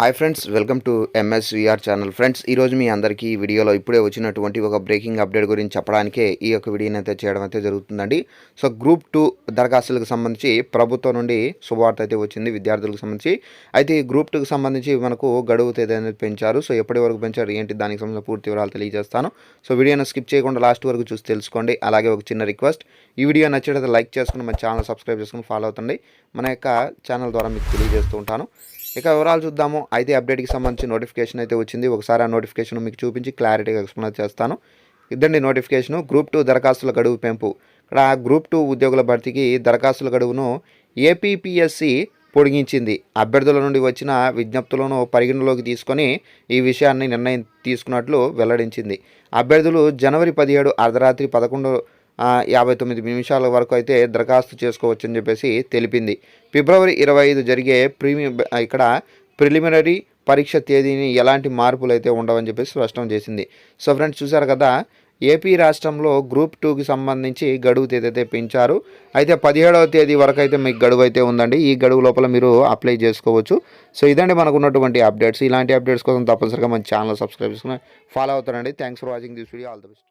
Hi friends, welcome to ఎంఎస్విఆర్ channel. Friends, ఈరోజు మీ అందరికీ ఈ వీడియోలో ఇప్పుడే వచ్చినటువంటి ఒక బ్రేకింగ్ అప్డేట్ గురించి చెప్పడానికే ఈ యొక్క వీడియోని అయితే చేయడం అయితే జరుగుతుందండి. సో గ్రూప్ 2 దరఖాస్తులకు సంబంధించి ప్రభుత్వం నుండి శుభవార్త అయితే వచ్చింది విద్యార్థులకు సంబంధించి. అయితే ఈ గ్రూప్ 2కి సంబంధించి మనకు గడువు తేదీ అనేది పెంచారు. సో ఎప్పటి వరకు పెంచారు ఏంటి దానికి సంబంధించిన పూర్తి వివరాలు తెలియజేస్తాను. సో వీడియోని స్కిప్ చేయకుండా లాస్ట్ వరకు చూసి తెలుసుకోండి. అలాగే ఒక చిన్న రిక్వెస్ట్, ఈ వీడియో నచ్చినట్లయితే లైక్ చేసుకుని మన ఛానల్ సబ్స్క్రైబ్ చేసుకుని ఫాలో అవుతుంది. మన యొక్క ఛానల్ ద్వారా మీకు తెలియజేస్తూ ఉంటాను. ఇక వివరాలు చూద్దాము. అయితే అప్డేట్కి సంబంధించి నోటిఫికేషన్ అయితే వచ్చింది. ఒకసారి ఆ నోటిఫికేషన్ మీకు చూపించి క్లారిటీగా ఎక్స్ప్లెయిన్ చేస్తాను. ఇదండి నోటిఫికేషను. గ్రూప్ 2 దరఖాస్తుల గడువు పెంపు. ఇక్కడ గ్రూప్ 2 ఉద్యోగుల భర్తీకి దరఖాస్తుల గడువును ఏపీపీఎస్సీ పొడిగించింది. అభ్యర్థుల నుండి వచ్చిన విజ్ఞప్తులను పరిగణలోకి తీసుకొని ఈ విషయాన్ని నిర్ణయం తీసుకున్నట్లు వెల్లడించింది. అభ్యర్థులు జనవరి 17 అర్ధరాత్రి 11:59 వరకు అయితే దరఖాస్తు చేసుకోవచ్చని చెప్పేసి తెలిపింది. ఫిబ్రవరి 25 జరిగే ప్రిలిమినరీ పరీక్ష తేదీని ఎలాంటి మార్పులు అయితే ఉండవని చెప్పేసి స్పష్టం చేసింది. సో ఫ్రెండ్స్, చూసారు కదా, ఏపీ రాష్ట్రంలో గ్రూప్ 2కి సంబంధించి గడువు తేదీ అయితే పెంచారు. అయితే 17వ తేదీ వరకు అయితే మీకు గడువు అయితే ఉందండి. ఈ గడువు లోపల మీరు అప్లై చేసుకోవచ్చు. సో ఇదండి మనకు ఉన్నటువంటి అప్డేట్స్. ఇలాంటి అప్డేట్స్ కోసం తప్పనిసరిగా మన ఛానల్ సబ్స్క్రైబ్ చేసుకుని ఫాలో అవుతారండి. Thanks for watching this video. All the best.